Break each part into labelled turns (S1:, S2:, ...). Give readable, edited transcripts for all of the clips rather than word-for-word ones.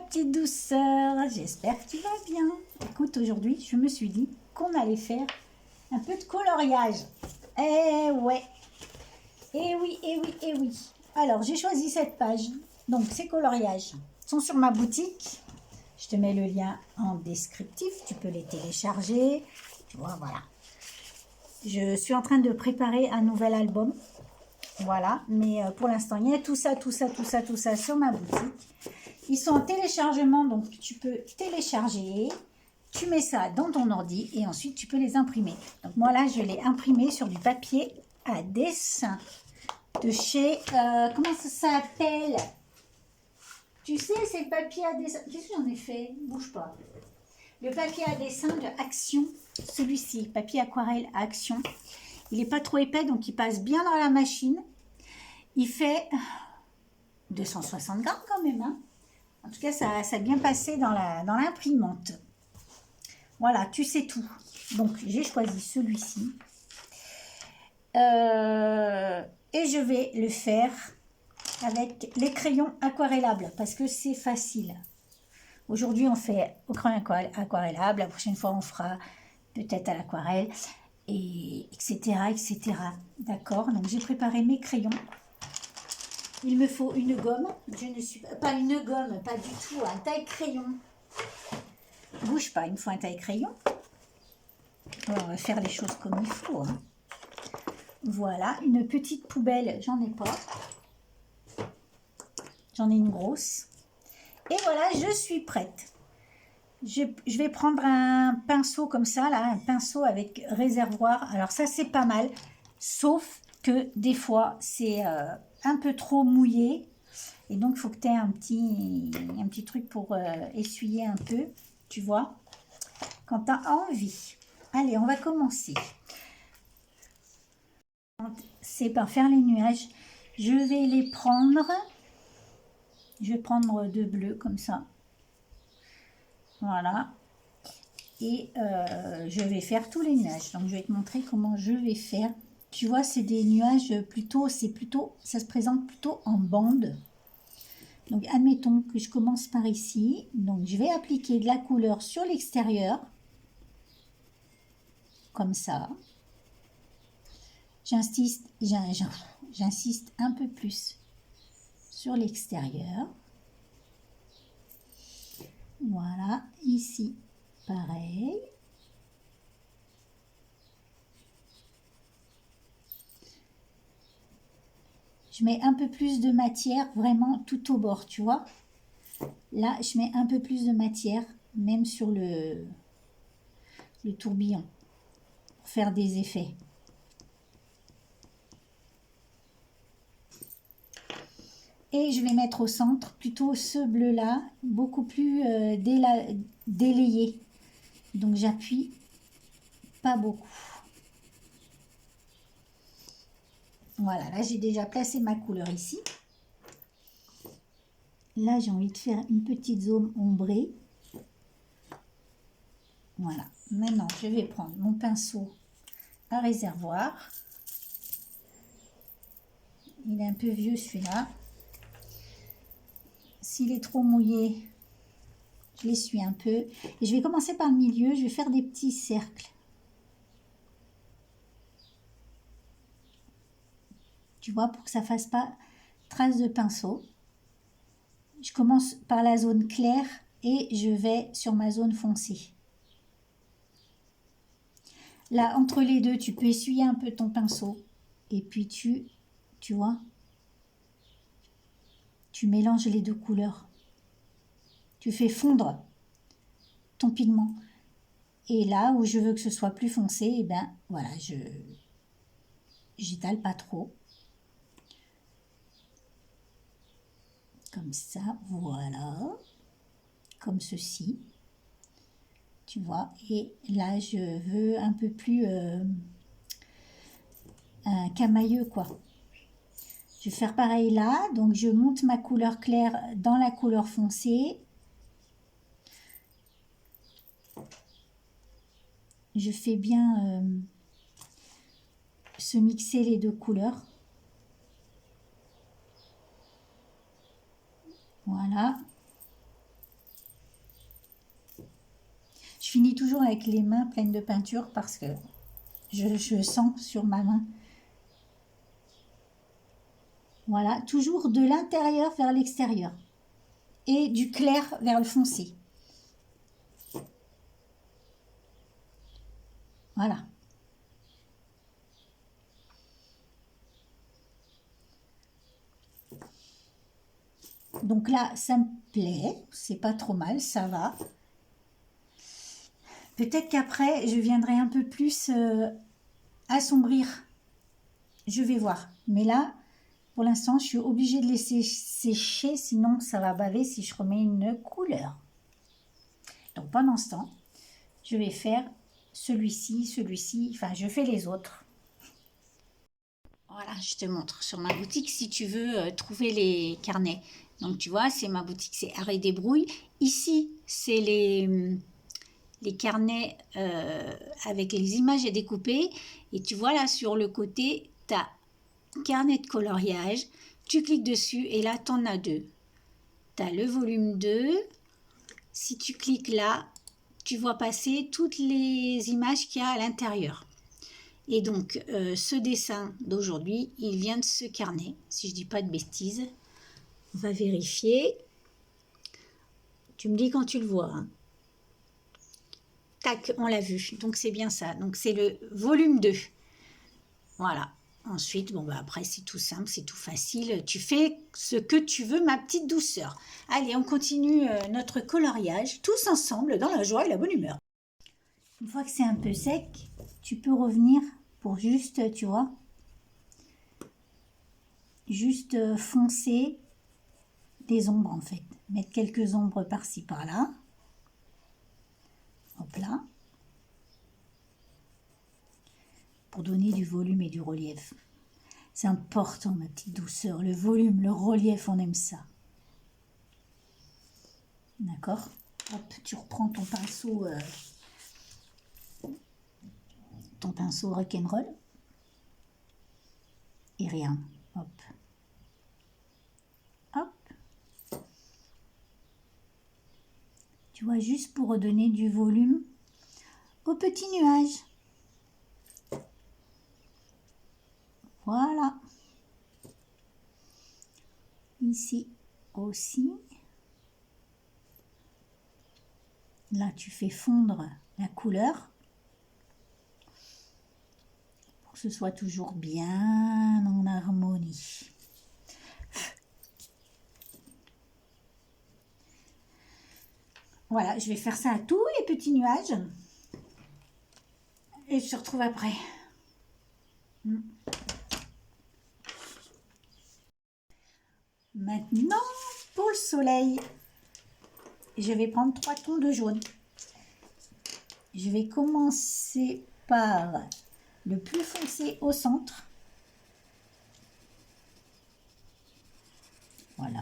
S1: petite douceur, j'espère que tu vas bien. Écoute, aujourd'hui, je me suis dit qu'on allait faire un peu de coloriage. Eh ouais, eh oui, eh oui, eh oui. Alors, j'ai choisi cette page. Donc, ces coloriages sont sur ma boutique. Je te mets le lien en descriptif. Tu peux les télécharger. Tu vois, voilà. Je suis en train de préparer un nouvel album. Voilà, mais pour l'instant, il y a tout ça sur ma boutique. Ils sont en téléchargement, donc tu peux télécharger, tu mets ça dans ton ordi et ensuite tu peux les imprimer. Donc moi là, je l'ai imprimé sur du papier à dessin de chez, comment ça s'appelle? Tu sais, c'est le papier à dessin. Qu'est-ce que j'en ai fait? Bouge pas. Le papier à dessin de Action, celui-ci, papier aquarelle à Action. Il n'est pas trop épais, donc il passe bien dans la machine. Il fait 260 grammes quand même. Hein. En tout cas, ça a bien passé dans l'imprimante. Voilà, tu sais tout. Donc, j'ai choisi celui-ci. Et je vais le faire avec les crayons aquarellables parce que c'est facile. Aujourd'hui, on fait au crayon aquarellable. La prochaine fois, on fera peut-être à l'aquarelle, et etc. etc. D'accord? Donc, j'ai préparé mes crayons. Il me faut une gomme. Je ne suis pas une gomme, pas du tout. Un taille-crayon. Bouge pas, il me faut un taille-crayon. On va faire les choses comme il faut. Hein. Voilà, une petite poubelle, j'en ai pas. J'en ai une grosse. Et voilà, je suis prête. Je vais prendre un pinceau comme ça, là, un pinceau avec réservoir. Alors ça, c'est pas mal. Sauf que des fois, c'est un peu trop mouillé. Et donc, il faut que tu aies un petit truc pour essuyer un peu, tu vois, quand tu as envie. Allez, on va commencer. C'est par faire les nuages. Je vais les prendre. Je vais prendre deux bleus comme ça. Voilà. Et je vais faire tous les nuages. Donc, je vais te montrer comment je vais faire. Tu vois, c'est des nuages plutôt, ça se présente plutôt en bande. Donc, admettons que je commence par ici. Donc, je vais appliquer de la couleur sur l'extérieur. Comme ça. J'insiste un peu plus sur l'extérieur. Voilà, ici, pareil. Je mets un peu plus de matière, vraiment tout au bord, tu vois. Là, je mets un peu plus de matière, même sur le tourbillon, pour faire des effets. Et je vais mettre au centre plutôt ce bleu-là, beaucoup plus délayé. Donc j'appuie pas beaucoup. Voilà, là j'ai déjà placé ma couleur ici. Là j'ai envie de faire une petite zone ombrée. Voilà, maintenant je vais prendre mon pinceau à réservoir. Il est un peu vieux celui-là. S'il est trop mouillé, je l'essuie un peu. Et je vais commencer par le milieu, je vais faire des petits cercles. Tu vois, pour que ça ne fasse pas trace de pinceau. Je commence par la zone claire et je vais sur ma zone foncée. Là, entre les deux, tu peux essuyer un peu ton pinceau. Et puis tu vois, tu mélanges les deux couleurs. Tu fais fondre ton pigment. Et là où je veux que ce soit plus foncé, et ben voilà, j'étale pas trop. Comme ça, voilà. Comme ceci. Tu vois, et là je veux un peu plus un camailleux quoi. Je vais faire pareil là, donc je monte ma couleur claire dans la couleur foncée. Je fais bien se mixer les deux couleurs. Voilà. finis toujours avec les mains pleines de peinture parce que je sens sur ma main. Voilà, toujours de l'intérieur vers l'extérieur et du clair vers le foncé. Voilà. Donc là, ça me plaît, c'est pas trop mal, ça va. Peut-être qu'après, je viendrai un peu plus assombrir. Je vais voir. Mais là, pour l'instant, je suis obligée de laisser sécher, sinon ça va baver si je remets une couleur. Donc pendant ce temps, je vais faire celui-ci, enfin je fais les autres. Voilà, je te montre sur ma boutique si tu veux trouver les carnets. Donc tu vois, c'est ma boutique, c'est Art et Débrouille. Ici, c'est les carnets avec les images découpées. Et tu vois là sur le côté, tu as carnet de coloriage. Tu cliques dessus et là, tu en as deux. Tu as le volume 2. Si tu cliques là, tu vois passer toutes les images qu'il y a à l'intérieur. Et donc, ce dessin d'aujourd'hui, il vient de ce carnet, si je ne dis pas de bêtises. On va vérifier. Tu me dis quand tu le vois. Hein. Tac, on l'a vu. Donc, c'est bien ça. Donc, c'est le volume 2. Voilà. Ensuite, bon, bah, après, c'est tout simple, c'est tout facile. Tu fais ce que tu veux, ma petite douceur. Allez, on continue notre coloriage, tous ensemble, dans la joie et la bonne humeur. Une fois que c'est un peu sec, tu peux revenir pour juste, tu vois, juste foncer des ombres en fait. Mettre quelques ombres par-ci, par-là. Hop là. Pour donner du volume et du relief. C'est important, ma petite douceur. Le volume, le relief, on aime ça. D'accord? Hop, tu reprends ton pinceau rock'n'roll. Et rien. Hop. Hop. Tu vois, juste pour redonner du volume aux petits nuages. Voilà. Ici aussi. Là, tu fais fondre la couleur pour que ce soit toujours bien en harmonie. Voilà, je vais faire ça à tous les petits nuages. Et je te retrouve après. Maintenant, pour le soleil, je vais prendre 3 tons de jaune. Je vais commencer par le plus foncé au centre. Voilà.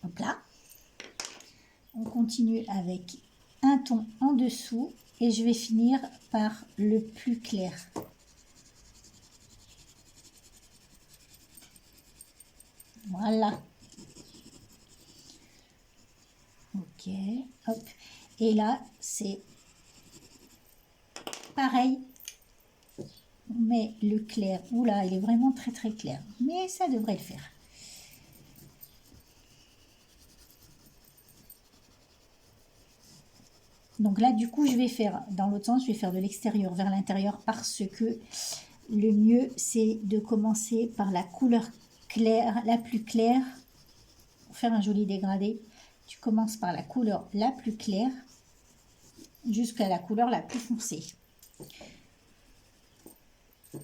S1: Hop là. On continue avec un ton en dessous et je vais finir par le plus clair. Voilà. Ok, hop. Et là, c'est pareil. On met le clair. Oula, il est vraiment très très clair. Mais ça devrait le faire. Donc là, du coup, je vais faire, dans l'autre sens, je vais faire de l'extérieur vers l'intérieur parce que le mieux, c'est de commencer par la couleur claire, la plus claire. Pour faire un joli dégradé, tu commences par la couleur la plus claire jusqu'à la couleur la plus foncée.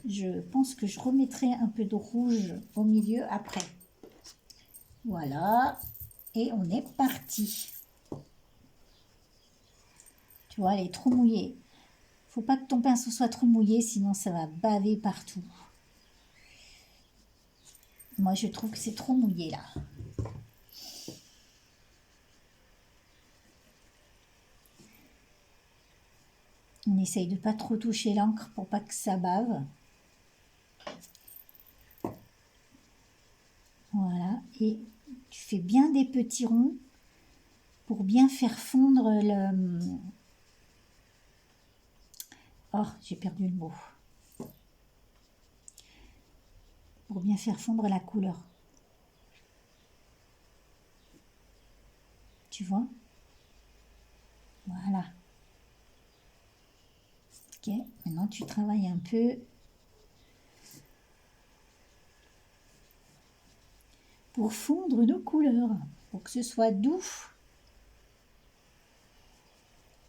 S1: Je pense que je remettrai un peu de rouge au milieu après. Voilà. Et on est parti. Tu vois, elle est trop mouillée. Faut pas que ton pinceau soit trop mouillé, sinon ça va baver partout. Moi, je trouve que c'est trop mouillé là. On essaye de pas trop toucher l'encre pour pas que ça bave. Voilà. Et Tu fais bien des petits ronds pour bien faire fondre le... Oh, j'ai perdu le mot. Pour bien faire fondre la couleur. Tu vois? Voilà. Ok, maintenant tu travailles un peu pour fondre nos couleurs, pour que ce soit doux.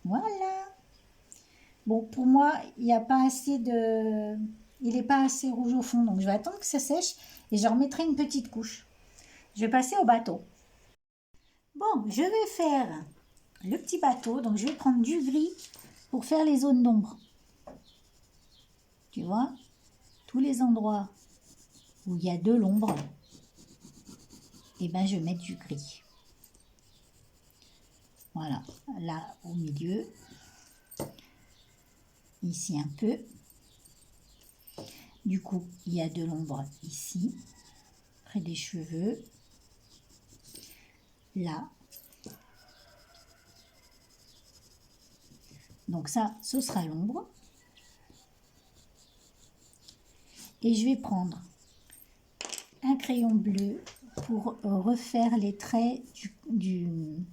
S1: Voilà. Bon, pour moi, il n'y a pas assez de... Il n'est pas assez rouge au fond, donc je vais attendre que ça sèche et je remettrai une petite couche. Je vais passer au bateau. Bon, je vais faire le petit bateau, donc je vais prendre du gris pour faire les zones d'ombre. Tu vois, tous les endroits où il y a de l'ombre, et ben je vais mettre du gris. Voilà, là au milieu, ici un peu. Du coup, il y a de l'ombre ici, près des cheveux, là. Donc ça, ce sera l'ombre. Et je vais prendre un crayon bleu pour refaire les traits du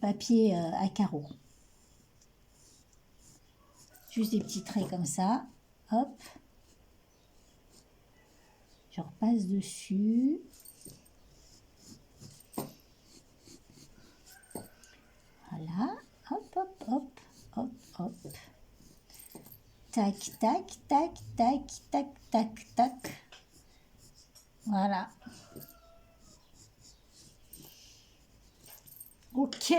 S1: papier à carreaux. Juste des petits traits comme ça. Hop. Je repasse dessus. Voilà. Hop, hop, hop, hop, hop. Tac, tac, tac, tac, tac, tac, tac. Voilà. Ok.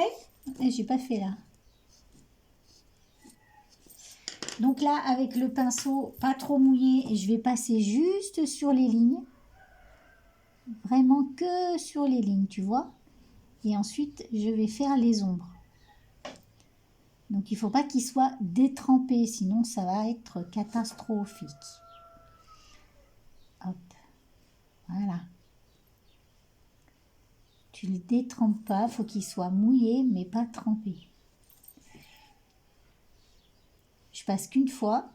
S1: Et j'ai pas fait là. Donc là, avec le pinceau pas trop mouillé, je vais passer juste sur les lignes. Vraiment que sur les lignes, tu vois. Et ensuite, je vais faire les ombres. Donc, il ne faut pas qu'il soit détrempé, sinon ça va être catastrophique. Hop. Voilà. Tu ne le détrempes pas, il faut qu'il soit mouillé, mais pas trempé. Je passe qu'une fois.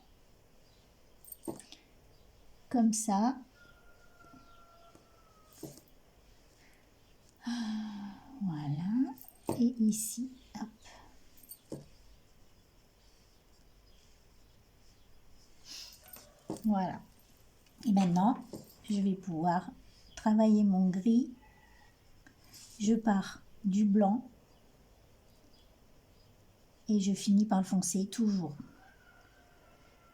S1: Comme ça. Voilà. Et ici, hop. Voilà. Et maintenant, je vais pouvoir travailler mon gris. Je pars du blanc et je finis par le foncer toujours.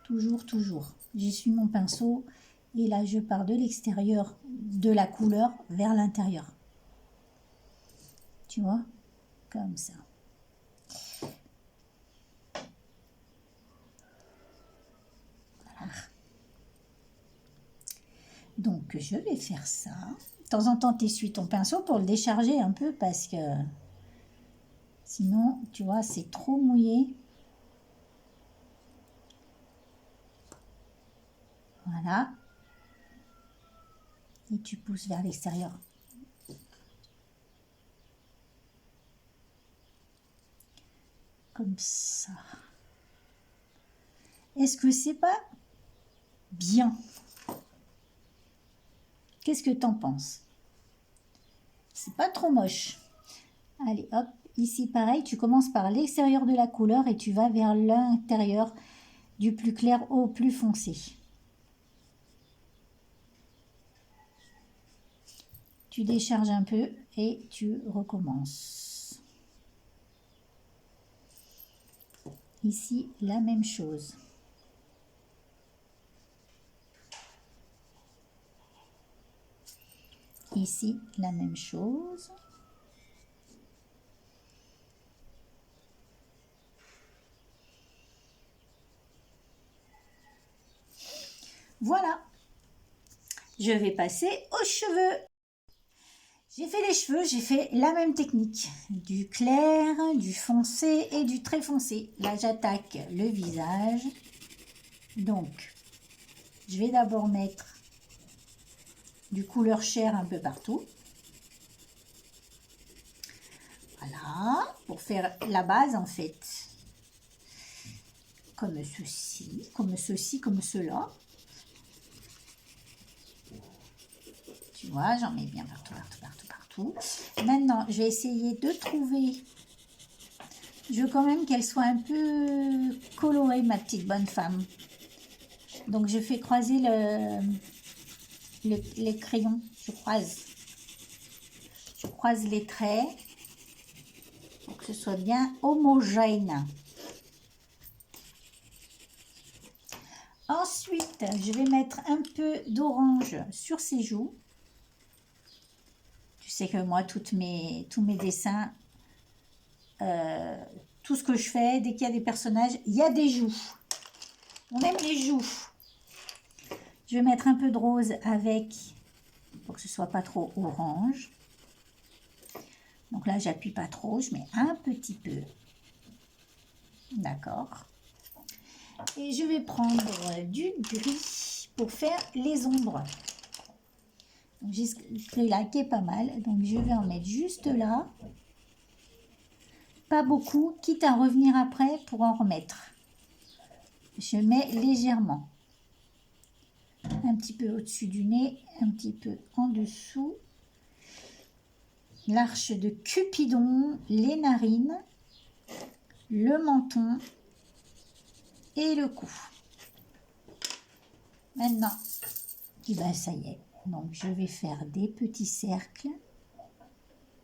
S1: Toujours, toujours. J'essuie mon pinceau et là je pars de l'extérieur de la couleur vers l'intérieur. Tu vois? Comme ça. Voilà. Donc je vais faire ça. De temps en temps, tu essuies ton pinceau pour le décharger un peu parce que sinon, tu vois, c'est trop mouillé. Voilà. Et tu pousses vers l'extérieur. Comme ça. Est-ce que c'est pas bien? Qu'est-ce que t'en penses? C'est pas trop moche. Allez, hop. Ici, pareil, tu commences par l'extérieur de la couleur et tu vas vers l'intérieur du plus clair au plus foncé. Tu décharges un peu et tu recommences. Ici, la même chose. Ici, la même chose. Voilà. Je vais passer aux cheveux. J'ai fait les cheveux, j'ai fait la même technique. Du clair, du foncé et du très foncé. Là, j'attaque le visage. Donc, je vais d'abord mettre du couleur chair un peu partout. Voilà, pour faire la base en fait. Comme ceci, comme ceci, comme cela. Tu vois, j'en mets bien partout, partout, partout, partout. Maintenant, je vais essayer de trouver... Je veux quand même qu'elle soit un peu colorée, ma petite bonne femme. Donc, je fais croiser les crayons. Je croise les traits pour que ce soit bien homogène. Ensuite, je vais mettre un peu d'orange sur ses joues. Tu sais que moi, tous mes dessins, tout ce que je fais, dès qu'il y a des personnages, il y a des joues. On aime les joues. Je vais mettre un peu de rose avec, pour que ce soit pas trop orange. Donc là, j'appuie pas trop, je mets un petit peu. D'accord. Et je vais prendre du gris pour faire les ombres. J'ai ce gris-là qui est pas mal, donc je vais en mettre juste là. Pas beaucoup, quitte à revenir après pour en remettre. Je mets légèrement. Un petit peu au-dessus du nez, un petit peu en dessous. L'arche de Cupidon, les narines, le menton et le cou. Maintenant, et ben ça y est. Donc je vais faire des petits cercles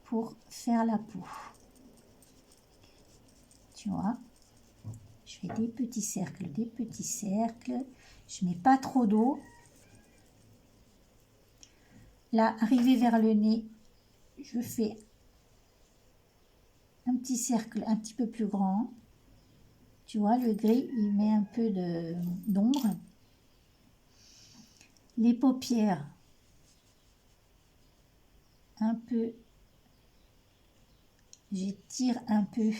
S1: pour faire la peau. Tu vois, je fais des petits cercles, des petits cercles. Je mets pas trop d'eau. Là, arrivé vers le nez, je fais un petit cercle un petit peu plus grand. Tu vois, le gris, il met un peu d'ombre. Les paupières, un peu, j'étire un peu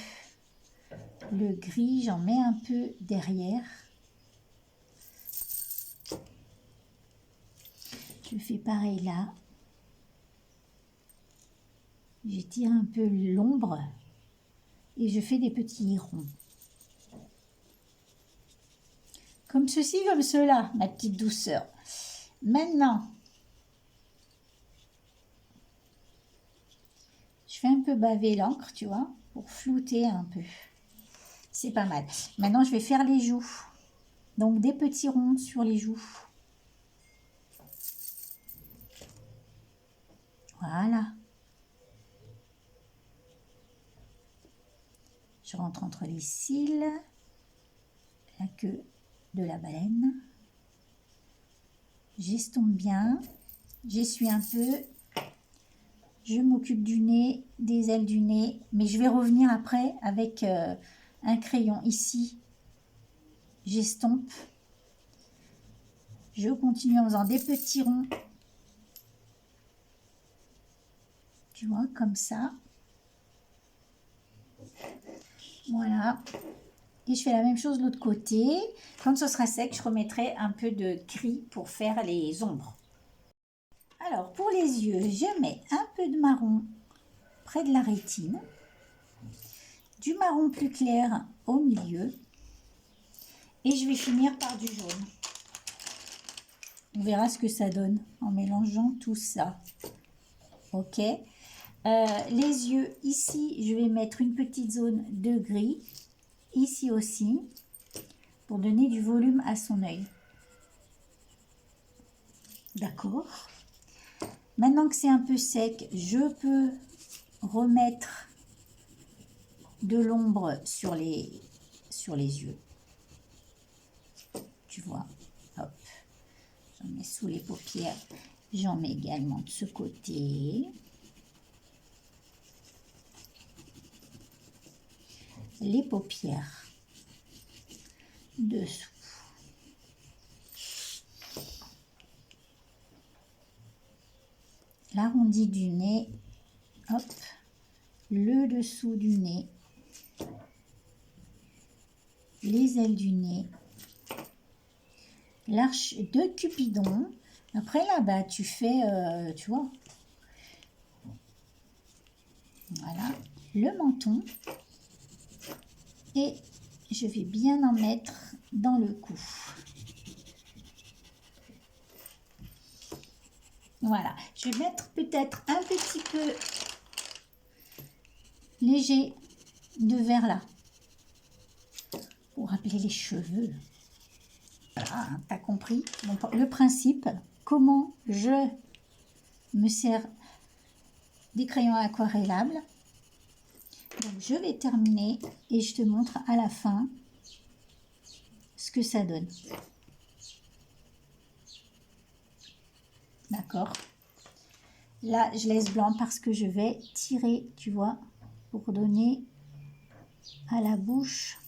S1: le gris, j'en mets un peu derrière. Je fais pareil là. J'étire un peu l'ombre et je fais des petits ronds. Comme ceci, comme cela, ma petite douceur. Maintenant, je fais un peu baver l'encre, tu vois, pour flouter un peu. C'est pas mal. Maintenant, je vais faire les joues. Donc, des petits ronds sur les joues. Voilà. Je rentre entre les cils, la queue de la baleine. J'estompe bien. J'essuie un peu. Je m'occupe du nez, des ailes du nez. Mais je vais revenir après avec un crayon ici. J'estompe. Je continue en faisant des petits ronds. Tu vois, comme ça. Voilà. Et je fais la même chose de l'autre côté. Quand ce sera sec, je remettrai un peu de gris pour faire les ombres. Alors, pour les yeux, je mets un peu de marron près de la rétine. Du marron plus clair au milieu. Et je vais finir par du jaune. On verra ce que ça donne en mélangeant tout ça. Ok. Les yeux, ici, je vais mettre une petite zone de gris. Ici aussi, pour donner du volume à son œil. D'accord. Maintenant que c'est un peu sec, je peux remettre de l'ombre sur les yeux. Tu vois, hop. J'en mets sous les paupières. J'en mets également de ce côté. Les paupières dessous. L'arrondi du nez, hop, le dessous du nez, les ailes du nez, l'arche de Cupidon. Après là-bas, tu fais, tu vois, voilà, le menton et je vais bien en mettre dans le cou. Voilà, je vais mettre peut-être un petit peu léger de verre pour rappeler les cheveux. Voilà, tu as compris le principe, comment je me sers des crayons aquarellables. Donc je vais terminer et je te montre à la fin ce que ça donne. D'accord? Là, je laisse blanc parce que je vais tirer, tu vois, pour donner à la bouche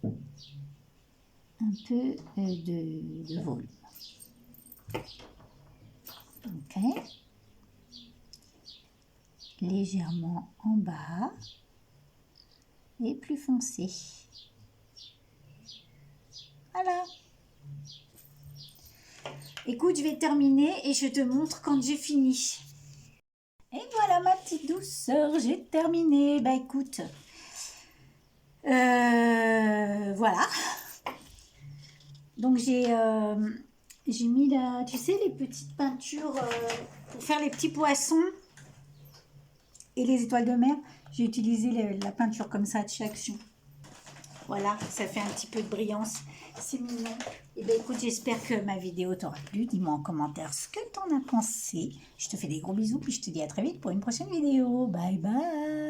S1: un peu de volume. Ok. Légèrement en bas et plus foncé. Voilà. Écoute, je vais terminer et je te montre quand j'ai fini. Et voilà ma petite douceur, j'ai terminé. Bah écoute, voilà. Donc j'ai mis là, tu sais, les petites peintures pour faire les petits poissons et les étoiles de mer. J'ai utilisé la peinture comme ça de chez Action. Voilà, ça fait un petit peu de brillance. C'est mignon. Et bien écoute, j'espère que ma vidéo t'aura plu. Dis-moi en commentaire ce que t'en as pensé. Je te fais des gros bisous, puis je te dis à très vite pour une prochaine vidéo. Bye bye.